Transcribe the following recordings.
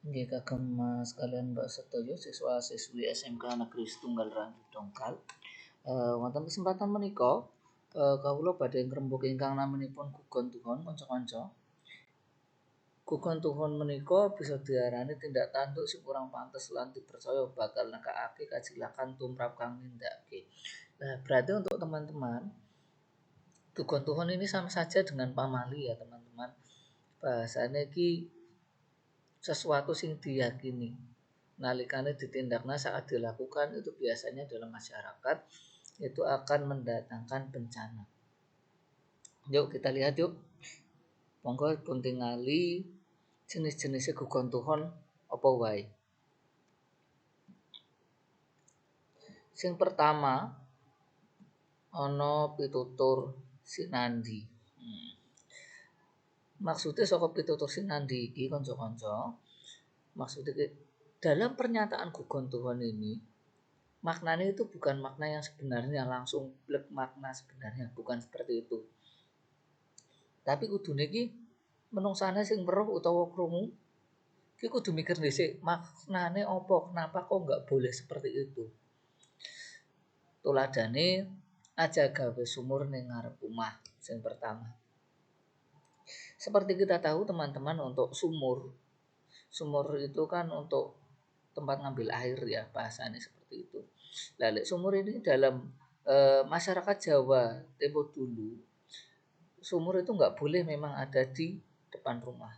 Nggih kagem sekalian Mbak sedaya siswa-siswi SMK Negeri Setunggal Randu Dongkal. Wonten kesempatan menika kawula badhe ngrembug ingkang namanipun Gugon Tuhon kanca-kanca. Gugon Tuhon menika bisa diarani tindak tanduk sing kurang pantes lan dipercaya bakal nekakake kacilakan tumrap kang nindakake. Nah, berarti untuk teman-teman, Gugon Tuhon ini sama saja dengan pamali ya teman-teman. Bahasanya iki sesuatu sing diyakini nalikane ditindakna saat dilakukan itu biasanya dalam masyarakat itu akan mendatangkan bencana. Yuk kita lihat yuk. Monggo pun tingali jenis-jenisnya gugon tuhon apa wae. Sing pertama ana pitutur sinandi. Maksudnya saka pitutur sinandi iki kanca-kanca, maksudnya dalam pernyataan gugon tuhon ini maknanya itu bukan makna yang sebenarnya langsung blek makna sebenarnya bukan seperti itu. Tapi kudune iki menungsane sing weruh utawa krungu iki kudu mikir dhisik maknane apa, kenapa kok enggak boleh seperti itu. Tuladane aja gawe sumur ning ngarep omah sing pertama. Seperti kita tahu teman-teman untuk sumur itu kan untuk tempat ngambil air ya bahasanya seperti itu. Lalu sumur ini dalam masyarakat Jawa tempo dulu sumur itu nggak boleh memang ada di depan rumah.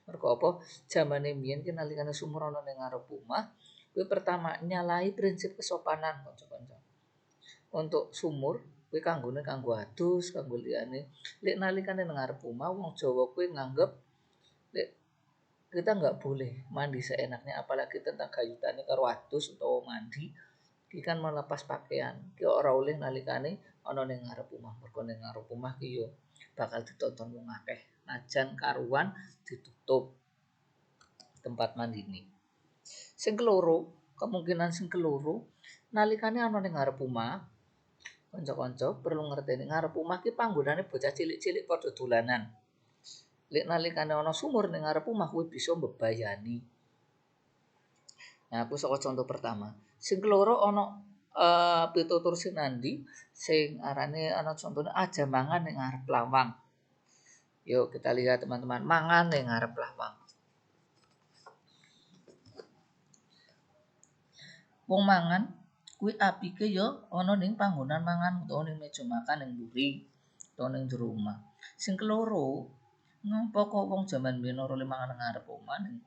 Mergo apa? Jamane mbiyen ki nalikane sumur ana ning ngarep omah, kuwi pertama nyalahi prinsip kesopanan kanca-kanca. Untuk sumur kuwi kanggone kanggo adus, kanggo liyane. Lek nalikane nang ngarep omah wong Jawa kuwi nganggep lek kita nggak boleh mandi seenaknya apalagi tentang gayutane karo adus utawa mandi iki kan melepas pakaian ki ora oleh nalikane ana ning ngarep omah mergo ning ngarep omah ki yo bakal ditonton wong akeh najan karuan ditutup tempat mandine sing keloro kemungkinan sing keloro nalikane ana ning ngarep omah kanca-kanca perlu ngerteni ngarep omah ki panggonane bocah cilik-cilik padha dolanan lek nalikane ana sumur ning ngarep omah kuwi bisa mbebayani. Nah, aku saka contoh pertama. Sing keloro ana pitutur sinandi sing arane ana contone aja mangan ning ngarep lawang. Yuk kita lihat teman-teman, mangan ning ngarep lawang. Wong mangan kuwi apike ya ana ning panggonan mangan utawa ning meja makan ning mburi utawa ning jero omah. Sing keloro ngopo kok wong jaman biyen ora oleh mangan ngarep omah ning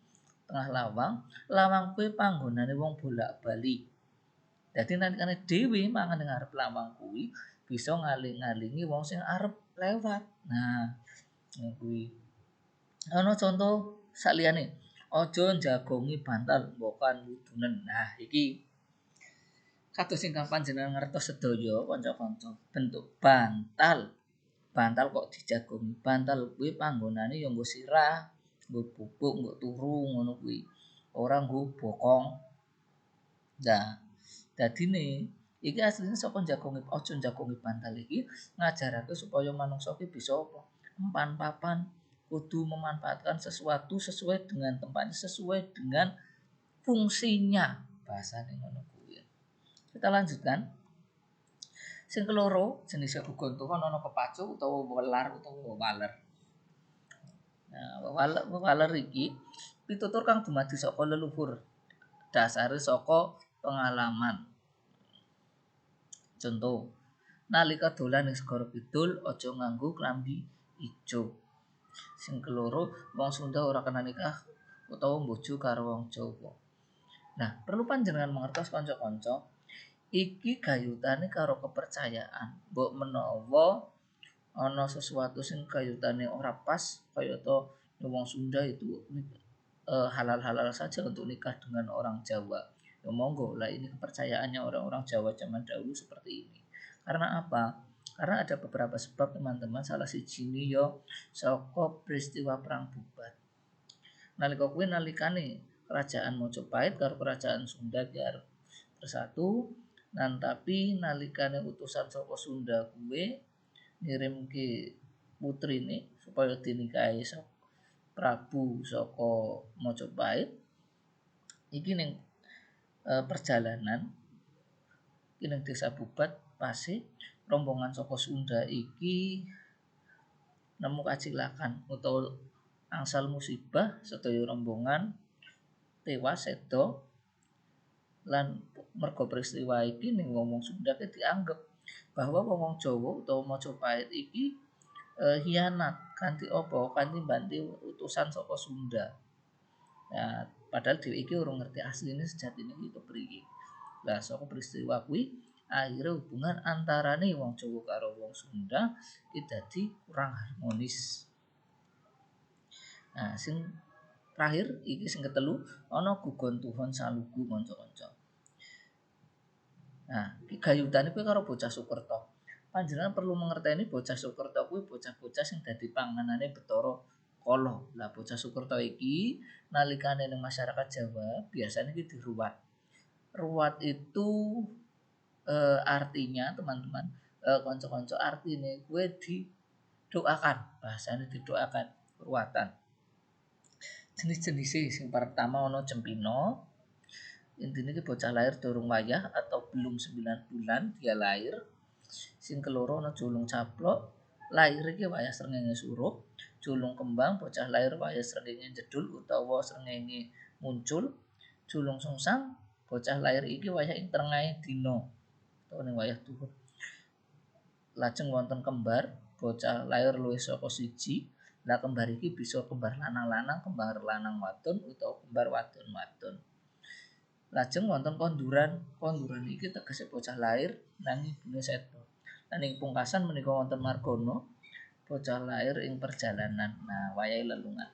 tengah lawang, lawang kuwi panggonane wong bolak-balik. Dadi nalikane dhewe mangan ning ngarep lawang kuwi bisa ngaling-alingi wong sing arep lewat. Nah, kuwi. Ana contoh saliyane, aja njagongi bantal mbokan wudunen. Nah, iki kados ingkang panjenengan ngertos sedaya kanca-kanca, bentuk bantal. Bantal kok dijagongi. Bantal kuwi panggonane ya nggo sirah, nggo bubuk, nggo turu ngono kuwi. Ora nggo bokong. Nah, dadine iki asline saka jagongi aja jagongi bantal iki ngajarake supaya manungsa ki bisa apa? Empan papan kudu memanfaatkan sesuatu sesuai dengan tempatnya, sesuai dengan fungsinya. Bahasane ngono kuwi. Kita lanjutkan. Sing keloro jenis gugon tuhon ana kepacu utawa welar utawa wewaler. Nah, wewaler iki pitutur kang dumadi saka leluhur. Dasare saka pengalaman. Contoh, nalika dolan ning segara kidul aja nganggo klambi ijo. Sing keloro, wong Sunda ora kena nikah utawa mbojo karo wong Jawa. Nah, perlu panjenengan mangertos kanca-kanca, iki gayutane karo kepercayaan. Mbok menawa ana sesuatu sing gayutane ora pas kayata wong Sunda itu halal-halal saja untuk nikah dengan orang Jawa. Ya monggo lah ini kepercayaannya orang-orang Jawa zaman dahulu seperti ini. Karena apa? Karena ada beberapa sebab teman-teman salah sijine ya saka peristiwa perang Bubat. Nalika kuwi nalikane kerajaan Majapahit karo kerajaan Sunda ki bersatu nan tapi nalikane utusan saka Sunda kuwi ngirimke putrine supaya dinikahi Prabu saka Majapahit iki ning perjalanan iki ning Desa Bubat Pase rombongan saka Sunda iki nemu kacilakan utawa angsal musibah sedaya rombongan tewas sedo lan mergo peristiwa iki ning wong Sunda ki dianggep bahwa wong Jawa utawa Majapahit iki hianat kanthi apa kanthi mbanti utusan saka Sunda. Nah, padahal dhewe iki urung ngerti asline sejatine iki kepriye. Lah saka peristiwa kuwi akhirnya hubungan antarane wong Jawa karo wong Sunda iki dadi kurang harmonis. Nah, sing terakhir iki sing ketelu ana gugon tuhon salugu kanca-kanca. Nah, iki gayutane kuwi karo bocah Sukerta. Panjenengan perlu mengerteni bocah Sukerta kuwi bocah-bocah sing dadi panganane Bathara Kala. Lah bocah Sukerta iki nalikane ning masyarakat Jawa biasanya iki diruwat. Ruwat itu artinya teman-teman kanca-kanca artine kuwi didoakan, bahasane didoakan ruwatan. Jenis-jenisé sing pertama ana Cempino. Intine iki bocah lahir durung wayah atau belum 9 bulan dia lahir. Sing keloro ana julung caplok, lahir iki wayah srengenge suruh. Julung kembang bocah lahir wayah srengenge jedul utawa srengenge muncul. Julung sungsang bocah lahir iki wayah ing tengahing dina utawa ning wayah duhur. Lajeng wonten kembar, bocah lahir luwih saka siji. Lah kembar iki bisa kembar lanang-lanang, kembar lanang wadon utawa kembar wadon-wadon. Lajeng wonten konduran. Konduran iki tegese bocah lahir nanging ibune sedo. Lan ing pungkasan menika wonten margana, bocah lahir ing perjalanan. Nah, wayahe lelungan.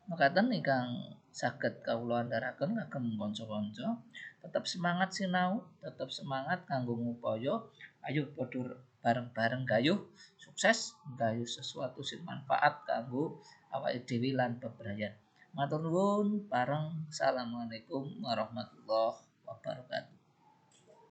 Mekaten ingkang saged kawula andharaken kagem kanca-kanca, tetep semangat sinau, tetep semangat kanggo ngupaya. Ayo padha bareng-bareng gayuh sukses, gayuh sesuatu sing manfaat kanggo awake dhewe lan bebrayan. Matur nuwun, pareng. Assalamualaikum warahmatullahi wabarakatuh.